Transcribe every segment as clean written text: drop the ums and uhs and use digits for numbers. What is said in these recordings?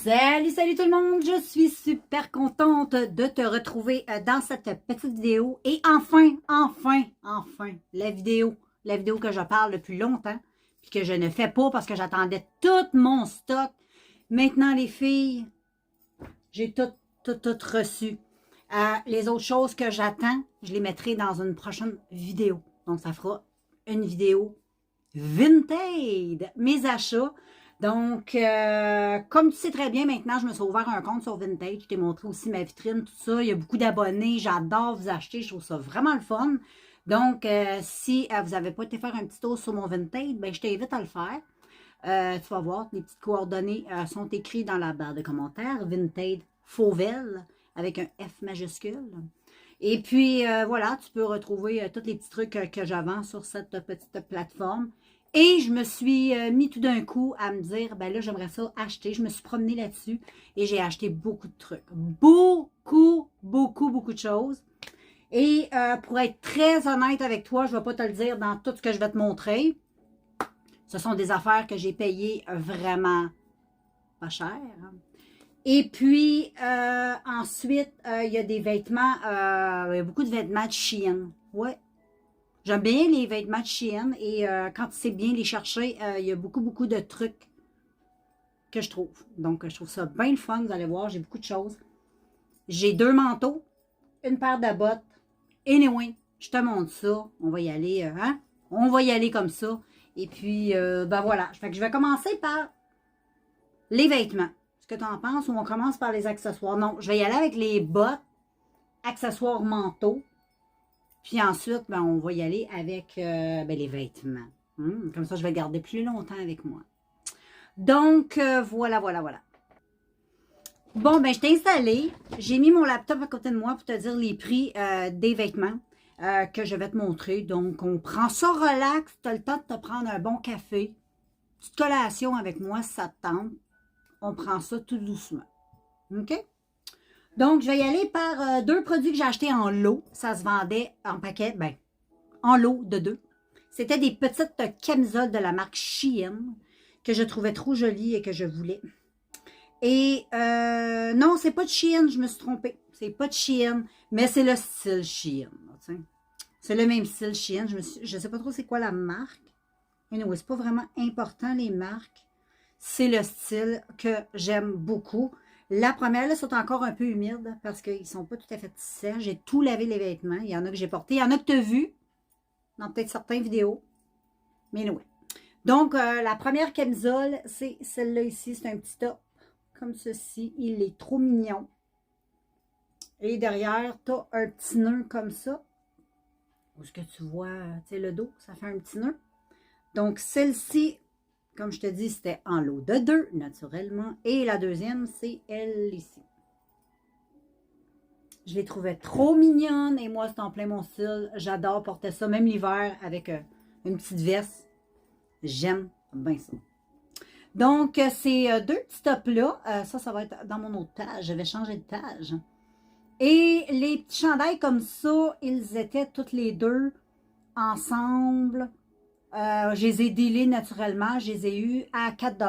Salut, salut tout le monde! Je suis super contente de te retrouver dans cette petite vidéo. Et enfin, la vidéo que je parle depuis longtemps, puis que je ne fais pas parce que j'attendais tout mon stock. Maintenant, les filles, j'ai tout reçu. Les autres choses que j'attends, je les mettrai dans une prochaine vidéo. Donc, ça fera une vidéo Vinted, mes achats. Donc, comme tu sais très bien, maintenant, je me suis ouvert un compte sur Vinted. Je t'ai montré aussi ma vitrine, tout ça. Il y a beaucoup d'abonnés. J'adore vous acheter. Je trouve ça vraiment le fun. Donc, si vous n'avez pas été faire un petit tour sur mon Vinted, ben, je t'invite à le faire. Tu vas voir, les petites coordonnées sont écrites dans la barre de commentaires. Vinted Fauvel avec un F majuscule. Et puis, voilà, tu peux retrouver tous les petits trucs que j'avance sur cette petite plateforme. Et je me suis mis tout d'un coup à me dire, ben là, j'aimerais ça acheter. Je me suis promenée là-dessus et j'ai acheté beaucoup de trucs. Beaucoup de choses. Et pour être très honnête avec toi, je ne vais pas te le dire dans tout ce que je vais te montrer. Ce sont des affaires que j'ai payées vraiment pas cher. Et puis, ensuite, il y a des vêtements, il y a beaucoup de vêtements de Shein. Ouais. J'aime bien les vêtements de Shein et quand tu sais bien les chercher, il y a beaucoup de trucs que je trouve. Donc, je trouve ça bien le fun. Vous allez voir, j'ai beaucoup de choses. J'ai 2 manteaux, une paire de bottes. Anyway, je te montre ça. On va y aller, hein? On va y aller comme ça. Et puis, ben voilà. Fait que je vais commencer par les vêtements. Est-ce que tu en penses ou on commence par les accessoires? Non, je vais y aller avec les bottes, accessoires manteaux. Puis ensuite, ben, on va y aller avec ben, les vêtements. Comme ça, je vais garder plus longtemps avec moi. Donc, voilà. Bon, ben, je t'ai installé. J'ai mis mon laptop à côté de moi pour te dire les prix des vêtements que je vais te montrer. Donc, on prend ça relax. Tu as le temps de te prendre un bon café. Petite collation avec moi si ça te tente. On prend ça tout doucement. OK? Donc, je vais y aller par 2 produits que j'ai achetés en lot. Ça se vendait en paquet, ben, en lot de 2. C'était des petites camisoles de la marque Shein que je trouvais trop jolies et que je voulais. Et non, c'est pas de Shein, je me suis trompée. C'est pas de Shein, mais c'est le style Shein. C'est le même style Shein. Je sais pas trop c'est quoi la marque. Anyway, c'est pas vraiment important les marques. C'est le style que j'aime beaucoup. La première, là, sont encore un peu humides parce qu'ils ne sont pas tout à fait tissés. J'ai tout lavé les vêtements. Il y en a que j'ai portés. Il y en a que tu as vu dans peut-être certaines vidéos. Mais anyway. Donc, la première camisole, c'est celle-là ici. C'est un petit top comme ceci. Il est trop mignon. Et derrière, tu as un petit nœud comme ça. Où est-ce que tu vois, tu sais, le dos, ça fait un petit nœud. Donc, celle-ci, comme je te dis, c'était en lot de 2, naturellement. Et la deuxième, c'est elle ici. Je les trouvais trop mignonnes et moi, c'est en plein mon style. J'adore porter ça, même l'hiver, avec une petite veste. J'aime bien ça. Donc, ces 2 petits tops-là, ça va être dans mon autre page. Je vais changer de page. Et les petits chandails comme ça, ils étaient toutes les 2 ensemble. Je les ai dealés naturellement. Je les ai eus à 4 $.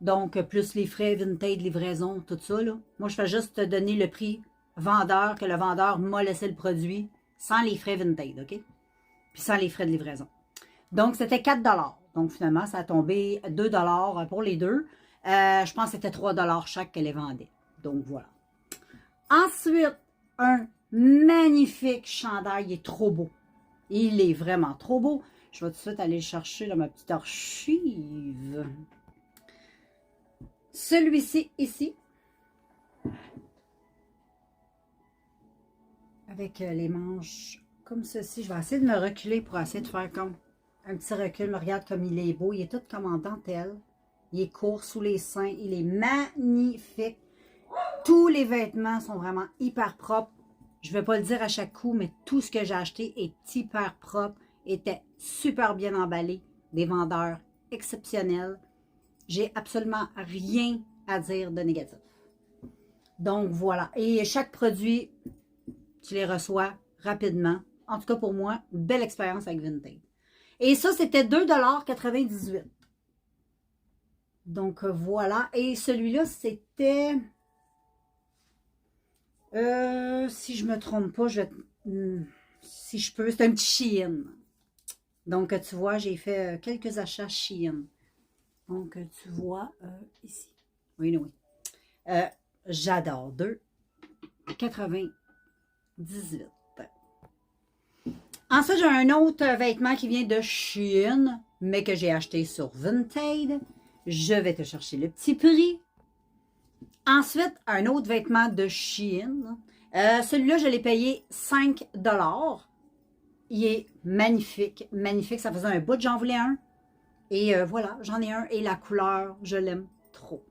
Donc, plus les frais Vinted, livraison, tout ça. Là. Moi, je fais juste te donner le prix vendeur, que le vendeur m'a laissé le produit, sans les frais Vinted, OK? Puis sans les frais de livraison. Donc, c'était 4 $. Donc, finalement, ça a tombé 2 $ pour les 2. Je pense que c'était 3 $ chaque qu'elle les vendait. Donc, voilà. Ensuite, un magnifique chandail. Il est trop beau. Il est vraiment trop beau. Je vais tout de suite aller le chercher dans ma petite archive. Celui-ci, ici. Avec les manches comme ceci. Je vais essayer de me reculer pour essayer de faire comme un petit recul. Me regarde comme il est beau. Il est tout comme en dentelle. Il est court sous les seins. Il est magnifique. Tous les vêtements sont vraiment hyper propres. Je ne vais pas le dire à chaque coup, mais tout ce que j'ai acheté est hyper propre. Était super bien emballé. Des vendeurs exceptionnels. J'ai absolument rien à dire de négatif. Donc, voilà. Et chaque produit, tu les reçois rapidement. En tout cas, pour moi, belle expérience avec Vinted. Et ça, c'était 2,98 $. Donc, voilà. Et celui-là, c'était... si je me trompe pas, si je peux, c'est un petit Shein. Donc, tu vois, j'ai fait quelques achats Shein. Donc, tu vois, ici. Oui, oui. J'adore. 2,98. Ensuite, j'ai un autre vêtement qui vient de Shein, mais que j'ai acheté sur Vinted. Je vais te chercher le petit prix. Ensuite, un autre vêtement de Shein. Celui-là, je l'ai payé 5 $. Il est magnifique, magnifique. Ça faisait un bout, j'en voulais un. Et voilà, j'en ai un. Et la couleur, je l'aime trop.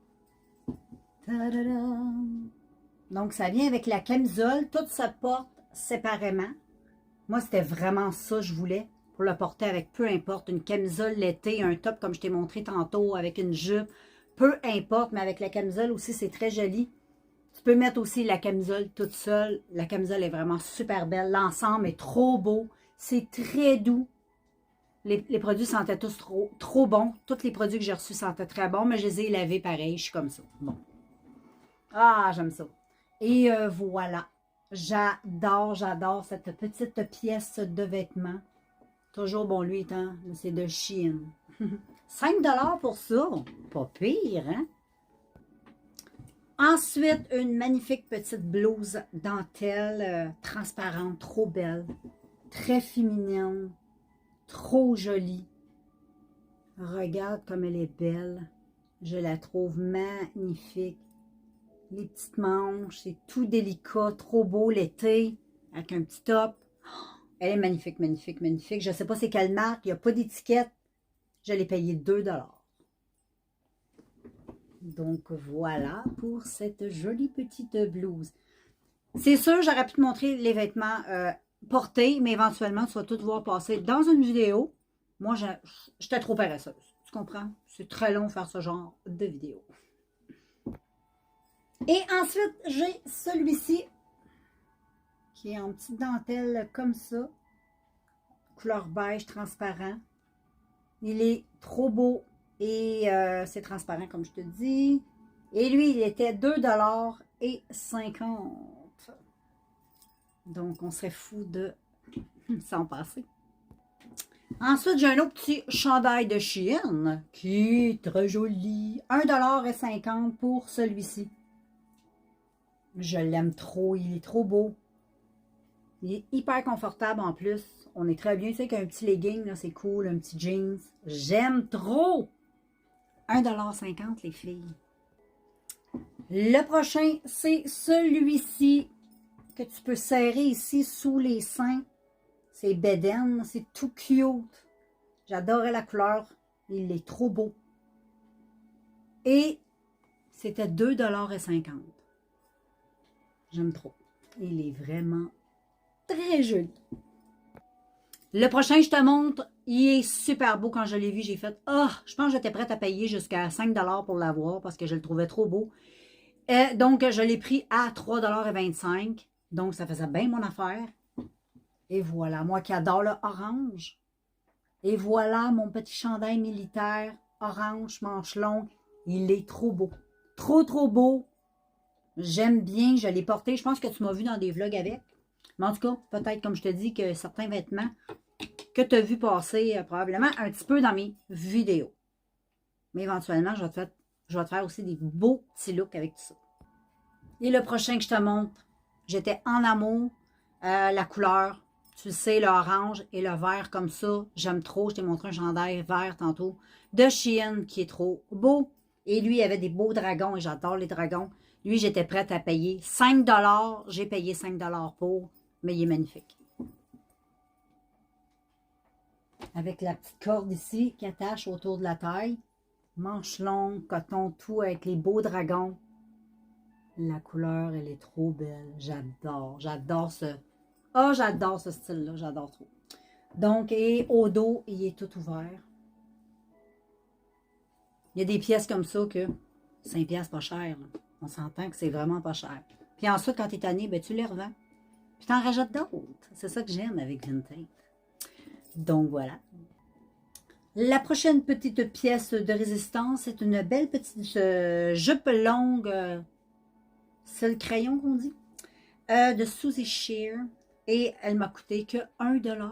Donc, ça vient avec la camisole. Tout se porte séparément. Moi, c'était vraiment ça que je voulais. Pour le porter avec peu importe. Une camisole l'été, un top comme je t'ai montré tantôt, avec une jupe. Peu importe, mais avec la camisole aussi, c'est très joli. Tu peux mettre aussi la camisole toute seule. La camisole est vraiment super belle. L'ensemble est trop beau. C'est très doux. Les produits sentaient tous trop bons. Tous les produits que j'ai reçus sentaient très bons, mais je les ai lavés pareil. Je suis comme ça. Bon. Ah, j'aime ça. Et voilà. J'adore, j'adore cette petite pièce de vêtement. Toujours bon, lui, hein? C'est de Shein. 5 $ pour ça. Pas pire, hein? Ensuite, une magnifique petite blouse dentelle transparente, trop belle, très féminine, trop jolie. Regarde comme elle est belle. Je la trouve magnifique. Les petites manches, c'est tout délicat, trop beau l'été, avec un petit top. Elle est magnifique, magnifique, magnifique. Je ne sais pas c'est quelle marque, il n'y a pas d'étiquette. Je l'ai payé 2 $. Donc voilà pour cette jolie petite blouse. C'est sûr, j'aurais pu te montrer les vêtements portés, mais éventuellement, tu vas tout voir passer dans une vidéo. Moi, j'étais trop paresseuse. Tu comprends? C'est très long de faire ce genre de vidéo. Et ensuite, j'ai celui-ci qui est en petite dentelle comme ça. Couleur beige transparent. Il est trop beau et c'est transparent comme je te dis. Et lui, il était 2,50 $. Donc, on serait fou de s'en passer. Ensuite, j'ai un autre petit chandail de Shein qui est très joli. 1,50 $ pour celui-ci. Je l'aime trop, il est trop beau. Il est hyper confortable en plus. On est très bien, tu sais qu'un petit legging, c'est cool, un petit jeans. J'aime trop! 1,50 $ les filles. Le prochain, c'est celui-ci que tu peux serrer ici sous les seins. C'est Beden, c'est tout cute. J'adorais la couleur, il est trop beau. Et c'était 2,50 $. J'aime trop. Il est vraiment très joli. Le prochain, je te montre, il est super beau. Quand je l'ai vu, j'ai fait « Ah, je pense que j'étais prête à payer jusqu'à 5 $ pour l'avoir parce que je le trouvais trop beau. » Donc, je l'ai pris à 3,25 $. Donc, ça faisait bien mon affaire. Et voilà, moi qui adore le orange. Et voilà mon petit chandail militaire, orange, manche longue. Il est trop beau. Trop, trop beau. J'aime bien, je l'ai porté. Je pense que tu m'as vu dans des vlogs avec. Mais en tout cas, peut-être, comme je te dis, que certains vêtements que tu as vu passer probablement un petit peu dans mes vidéos. Mais éventuellement, je vais te faire aussi des beaux petits looks avec tout ça. Et le prochain que je te montre, j'étais en amour. La couleur, tu le sais, l'orange et le vert comme ça, j'aime trop. Je t'ai montré un chandail vert tantôt de Shein qui est trop beau. Et lui, il avait des beaux dragons et j'adore les dragons. Lui, j'étais prête à payer 5 $. J'ai payé 5 $ pour, mais il est magnifique. Avec la petite corde ici qui attache autour de la taille. Manche longue, coton, tout avec les beaux dragons. La couleur, elle est trop belle. J'adore. J'adore ce... Oh, j'adore ce style-là. J'adore trop. Donc, et au dos, il est tout ouvert. Il y a des pièces comme ça que 5 $, pas cher. Là. On s'entend que c'est vraiment pas cher. Puis ensuite, quand tu es tanné, ben, tu les revends. Puis tu en rajoutes d'autres. C'est ça que j'aime avec Vinted. Donc, voilà. La prochaine petite pièce de résistance, c'est une belle petite jupe longue, c'est le crayon qu'on dit, de Suzy Shear. Et elle m'a coûté que 1 $.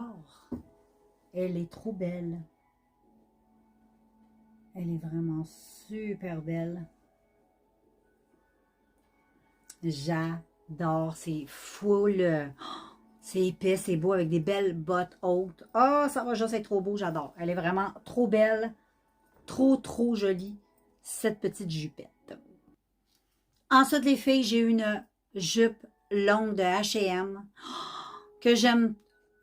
Elle est trop belle. Elle est vraiment super belle. J'adore. C'est full. C'est épais, c'est beau avec des belles bottes hautes. Oh, ça va juste être trop beau, j'adore. Elle est vraiment trop belle. Trop, trop jolie, cette petite jupette. Ensuite, les filles, j'ai une jupe longue de H&M que j'aime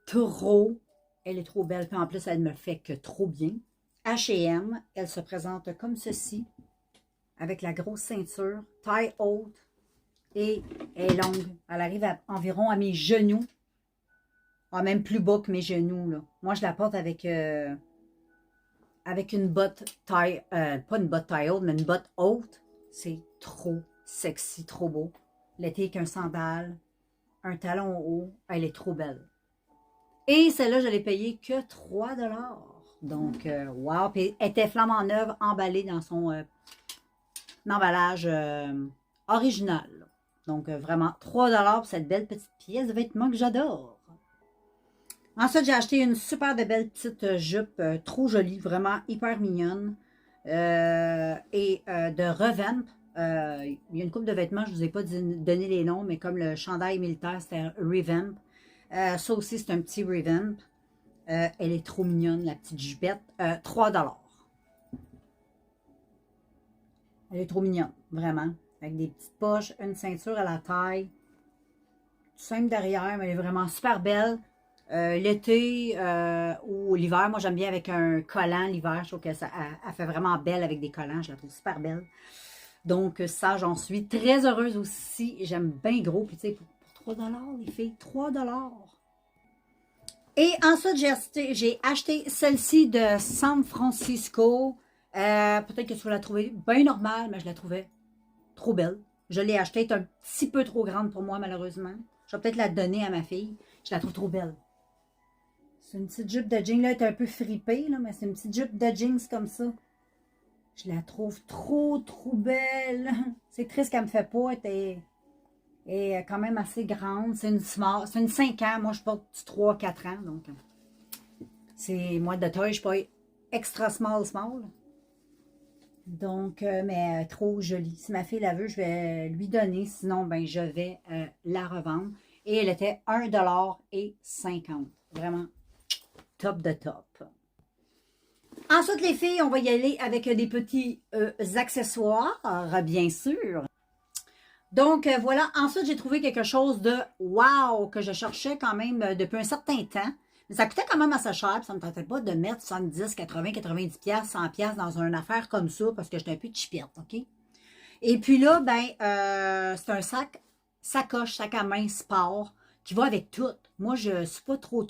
trop. Elle est trop belle, puis en plus, elle me fait que trop bien. H&M, elle se présente comme ceci, avec la grosse ceinture, taille haute, et elle est longue. Elle arrive environ à mes genoux. Ah, même plus bas que mes genoux, là. Moi, je la porte avec une botte taille, pas une botte taille haute, mais une botte haute. C'est trop sexy, trop beau. L'été avec un sandal, un talon haut, elle est trop belle. Et celle-là, je l'ai payée que 3 $. Donc, wow. Puis elle était flambant neuve, emballée dans son emballage original. Donc, vraiment, 3 $ pour cette belle petite pièce de vêtement que j'adore. Ensuite, j'ai acheté une super de belle petite jupe, trop jolie, vraiment hyper mignonne. De Revamp. Il y a une couple de vêtements, je ne vous ai pas donné les noms, mais comme le chandail militaire, c'était Revamp. Ça aussi, c'est un petit Revamp. Elle est trop mignonne, la petite jupette. 3 $. Elle est trop mignonne, vraiment. Avec des petites poches, une ceinture à la taille. Tout simple derrière, mais elle est vraiment super belle. L'été ou l'hiver, moi j'aime bien avec un collant l'hiver. Je trouve qu'elle elle fait vraiment belle avec des collants. Je la trouve super belle. Donc ça, j'en suis très heureuse aussi. J'aime bien gros. Puis tu sais, pour 3 $, les filles, 3 $. Et ensuite, j'ai acheté celle-ci de San Francisco. Peut-être que tu vas la trouver bien normale, mais je la trouvais trop belle. Je l'ai achetée, elle est un petit peu trop grande pour moi, malheureusement. Je vais peut-être la donner à ma fille. Je la trouve trop belle. C'est une petite jupe de jeans, là, elle est un peu fripée, là, mais c'est une petite jupe de jeans comme ça. Je la trouve trop, trop belle. C'est triste qu'elle me fait pas. Elle est quand même assez grande. C'est une small. C'est une 5 ans. Moi, je porte 3-4 ans. Donc, c'est moi de taille, je suis pas extra small. Donc, mais trop jolie. Si ma fille la veut, je vais lui donner. Sinon, ben, je vais la revendre. Et elle était 1,50 $. Vraiment top de top. Ensuite, les filles, on va y aller avec des petits accessoires, bien sûr. Donc, voilà. Ensuite, j'ai trouvé quelque chose de wow que je cherchais quand même depuis un certain temps. Mais ça coûtait quand même assez cher. Puis ça ne me tentait pas de mettre 70, 80, 90 pièces, 100 pièces dans une affaire comme ça parce que j'étais un peu chipette, OK? Et puis là, ben, c'est un sacoche, sac à main sport qui va avec tout. Moi, je ne suis pas trop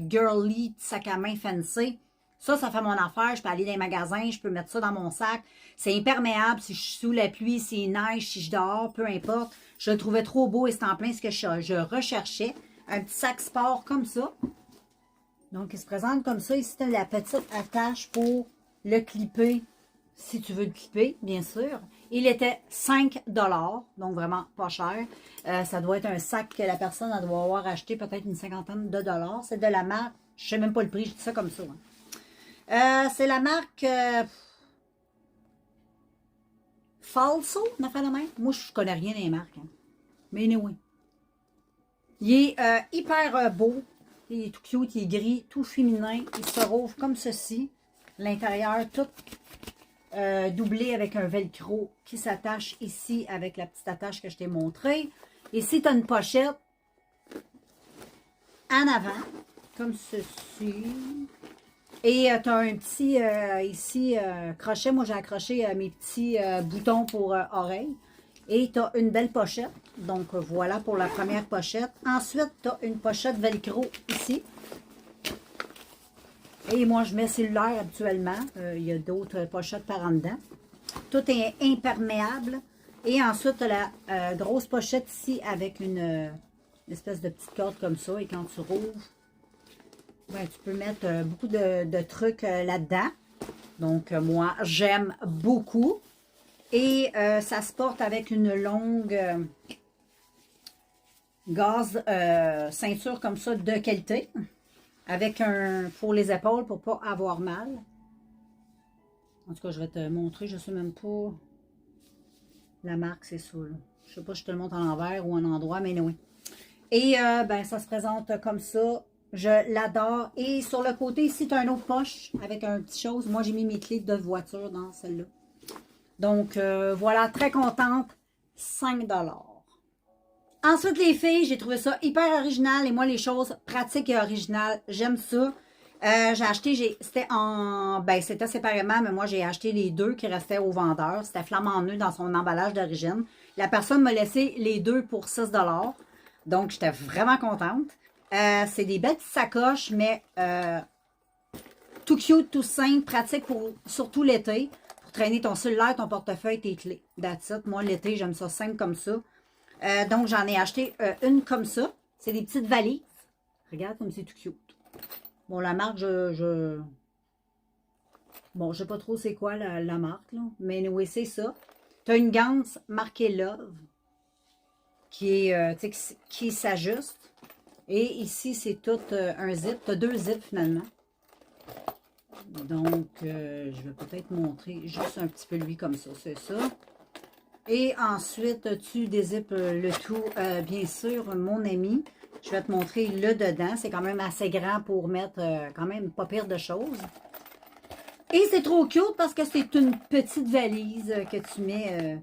girly, sac à main fancy. Ça fait mon affaire. Je peux aller dans les magasins, je peux mettre ça dans mon sac. C'est imperméable si je suis sous la pluie, s'il neige, si je dors, peu importe. Je le trouvais trop beau et c'est en plein ce que je recherchais. Un petit sac sport comme ça. Donc, il se présente comme ça. Ici, tu as la petite attache pour le clipper, si tu veux le clipper, bien sûr. Il était 5 $, donc vraiment pas cher. Ça doit être un sac que la personne elle doit avoir acheté peut-être une cinquantaine de dollars. C'est de la marque, je ne sais même pas le prix, je dis ça comme ça. Hein. C'est la marque Falso, on a fait la même. Moi, je connais rien des marques. Hein. Mais anyway. Il est hyper beau. Il est tout cute, il est gris, tout féminin. Il se rouvre comme ceci. L'intérieur, tout doublé avec un velcro qui s'attache ici avec la petite attache que je t'ai montrée. Ici, tu as une pochette en avant, comme ceci. Et tu as un petit, ici, crochet. Moi, j'ai accroché mes petits boutons pour oreilles. Et tu as une belle pochette. Donc, voilà pour la première pochette. Ensuite, tu as une pochette velcro ici. Et moi, je mets cellulaire habituellement. Il y a d'autres pochettes par en dedans. Tout est imperméable. Et ensuite, tu as la grosse pochette ici avec une espèce de petite corde comme ça. Et quand tu rouvres, ben, tu peux mettre beaucoup de trucs là-dedans. Donc, moi, j'aime beaucoup. Et ça se porte avec une longue ceinture comme ça de qualité. Avec un pour les épaules pour ne pas avoir mal. En tout cas, je vais te montrer. Je ne sais même pas la marque, c'est ça. Là. Je ne sais pas si je te le montre en l'envers ou en endroit, mais oui. Et ben, ça se présente comme ça. Je l'adore. Et sur le côté, ici, tu as une autre poche avec un petit chose. Moi, j'ai mis mes clés de voiture dans celle-là. Donc, voilà, très contente. 5 $. Ensuite, les filles, j'ai trouvé ça hyper original. Et moi, les choses pratiques et originales, j'aime ça. J'ai acheté, c'était en... Ben, c'était séparément, mais moi, j'ai acheté les deux qui restaient au vendeur. C'était flambant neuf dans son emballage d'origine. La personne m'a laissé les deux pour 6 $. Donc, j'étais vraiment contente. C'est des belles petites sacoches, mais tout cute, tout simple, pratique pour surtout l'été. Pour traîner ton cellulaire, ton portefeuille, tes clés. That's it. Moi, l'été, j'aime ça simple comme ça. Donc, j'en ai acheté une comme ça. C'est des petites valises. Regarde comme c'est tout cute. Bon, la marque, bon, je sais pas trop c'est quoi la marque, là. Mais oui, c'est ça. Tu as une ganse marquée Love qui s'ajuste. Et ici, c'est tout un zip. Tu as deux zips finalement. Donc, je vais peut-être montrer juste un petit peu lui comme ça. C'est ça. Et ensuite, tu dézippes le tout, bien sûr, mon ami. Je vais te montrer le dedans. C'est quand même assez grand pour mettre quand même pas pire de choses. Et c'est trop cute parce que c'est une petite valise que tu mets,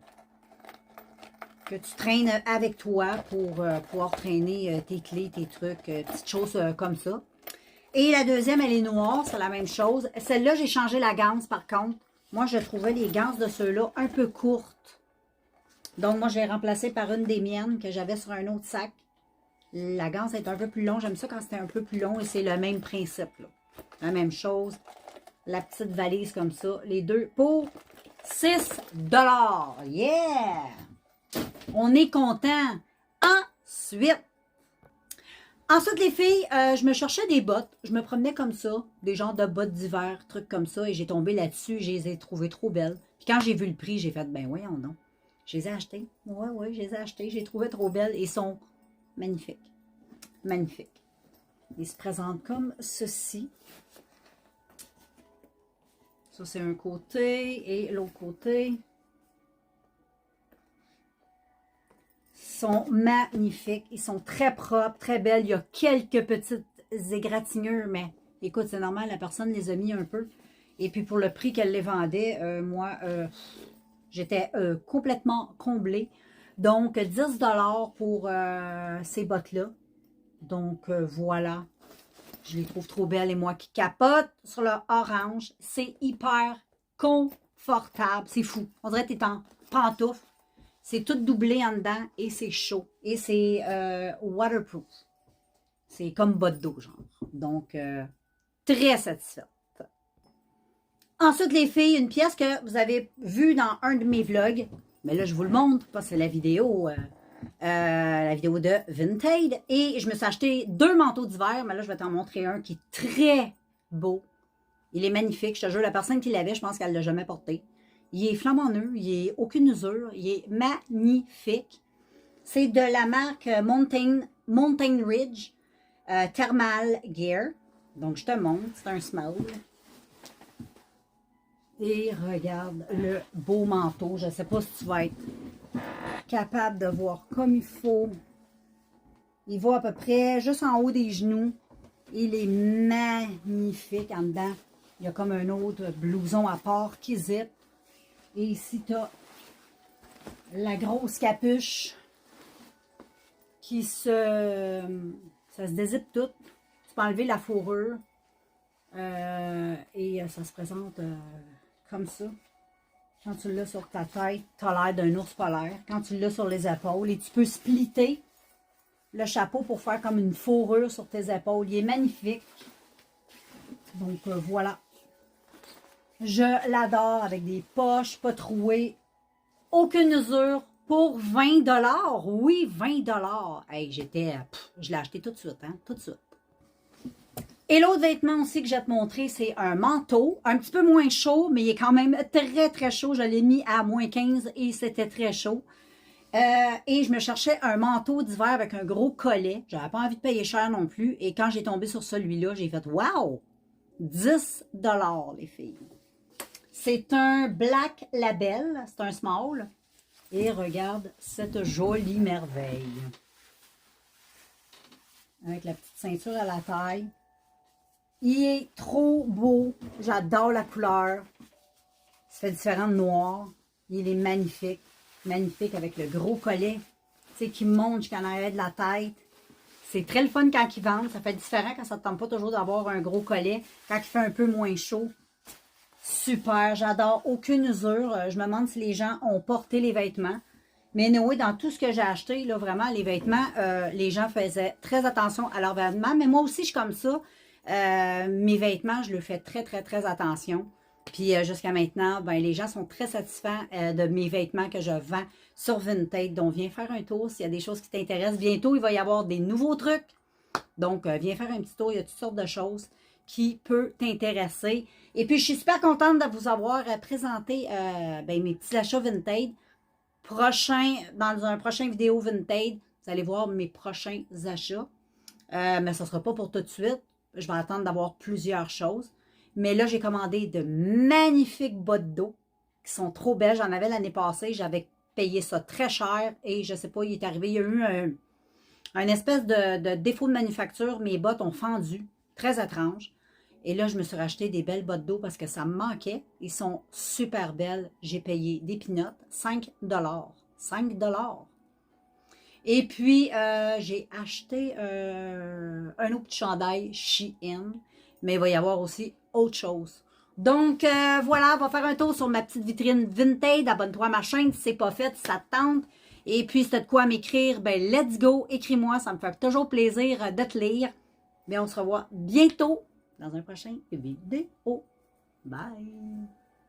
que tu traînes avec toi pour pouvoir traîner tes clés, tes trucs, petites choses comme ça. Et la deuxième, elle est noire, c'est la même chose. Celle-là, j'ai changé la ganse par contre. Moi, je trouvais les ganses de ceux-là un peu courtes. Donc, moi, je l'ai remplacée par une des miennes que j'avais sur un autre sac. La ganse est un peu plus longue. J'aime ça quand c'est un peu plus long et c'est le même principe. Là. La même chose. La petite valise comme ça. Les deux pour 6 $. Yeah! On est content. Ensuite, les filles, je me cherchais des bottes. Je me promenais comme ça. Des genres de bottes d'hiver, trucs comme ça. Et j'ai tombé là-dessus. Je les ai trouvées trop belles. Puis quand j'ai vu le prix, j'ai fait, ben voyons donc. Je les ai achetées. Ouais, je les ai achetées. Je les trouvais trop belles et sont magnifiques. Magnifiques. Ils se présentent comme ceci. Ça, c'est un côté et l'autre côté. Ils sont magnifiques. Ils sont très propres, très belles. Il y a quelques petites égratignures, mais écoute, c'est normal, la personne les a mis un peu. Et puis pour le prix qu'elle les vendait, moi, j'étais complètement comblée. Donc, 10 $ pour ces bottes-là. Donc, voilà. Je les trouve trop belles. Et moi qui capote sur le orange, c'est hyper confortable. C'est fou. On dirait que tu es en pantoufle. C'est tout doublé en dedans et c'est chaud. Et c'est waterproof. C'est comme botte d'eau, genre. Donc, très satisfaite. Ensuite, les filles, une pièce que vous avez vue dans un de mes vlogs. Mais là, je vous le montre parce que c'est la vidéo de Vinted. Et je me suis acheté 2 manteaux d'hiver. Mais là, je vais t'en montrer un qui est très beau. Il est magnifique. Je te jure, la personne qui l'avait, je pense qu'elle ne l'a jamais porté. Il est flambant neuf. Il n'est aucune usure. Il est magnifique. C'est de la marque Mountain Ridge Thermal Gear. Donc, je te montre. C'est un small. Et regarde le beau manteau. Je ne sais pas si tu vas être capable de voir comme il faut. Il va à peu près juste en haut des genoux. Il est magnifique en dedans. Il y a comme un autre blouson à part qui zip. Et ici, tu as la grosse capuche qui ça se dézippe tout. Tu peux enlever la fourrure. Et ça se présente comme ça. Quand tu l'as sur ta tête, tu as l'air d'un ours polaire. Quand tu l'as sur les épaules, et tu peux splitter le chapeau pour faire comme une fourrure sur tes épaules. Il est magnifique. Donc voilà. Je l'adore avec des poches pas trouées. Aucune usure pour 20 $. Oui, 20 $. Hey, je l'ai acheté tout de suite, hein, tout de suite. Et l'autre vêtement aussi que je vais te montrer, c'est un manteau, un petit peu moins chaud, mais il est quand même très, très chaud. Je l'ai mis à -15 et c'était très chaud. Et je me cherchais un manteau d'hiver avec un gros collet. J'avais pas envie de payer cher non plus. Et quand j'ai tombé sur celui-là, j'ai fait « Wow! 10 les filles. » C'est un Black Label, c'est un small. Et regarde cette jolie merveille. Avec la petite ceinture à la taille. Il est trop beau. J'adore la couleur. Ça fait différent de noir. Il est magnifique. Magnifique avec le gros collet. Tu sais, qui monte jusqu'en arrière de la tête. C'est très le fun quand ils vendent. Ça fait différent quand ça ne te tente pas toujours d'avoir un gros collet. Quand il fait un peu moins chaud. Super. J'adore. Aucune usure. Je me demande si les gens ont porté les vêtements. Mais oui, dans tout ce que j'ai acheté, là, vraiment, les vêtements, les gens faisaient très attention à leurs vêtements. Mais moi aussi, je suis comme ça. Mes vêtements, je leur fais très, très, très attention. Puis jusqu'à maintenant, ben, les gens sont très satisfaits de mes vêtements que je vends sur Vinted. Donc, viens faire un tour s'il y a des choses qui t'intéressent. Bientôt, il va y avoir des nouveaux trucs. Donc, viens faire un petit tour. Il y a toutes sortes de choses qui peuvent t'intéresser. Et puis, je suis super contente de vous avoir présenté ben, mes petits achats Vinted. Dans un prochain vidéo Vinted, vous allez voir mes prochains achats. Mais ce ne sera pas pour tout de suite. Je vais attendre d'avoir plusieurs choses. Mais là, j'ai commandé de magnifiques bottes d'eau qui sont trop belles. J'en avais l'année passée. J'avais payé ça très cher. Et je ne sais pas, il est arrivé. Il y a eu un espèce de défaut de manufacture. Mes bottes ont fendu. Très étrange. Et là, je me suis racheté des belles bottes d'eau parce que ça me manquait. Ils sont super belles. J'ai payé des pinottes. 5 5 Et puis, j'ai acheté un autre petit chandail Shein. Mais il va y avoir aussi autre chose. Donc, voilà, on va faire un tour sur ma petite vitrine Vinted. Abonne-toi à ma chaîne si ce n'est pas fait, si ça te tente. Et puis, si tu as de quoi m'écrire, ben let's go, écris-moi. Ça me fait toujours plaisir de te lire. Mais on se revoit bientôt dans un prochain vidéo. Bye!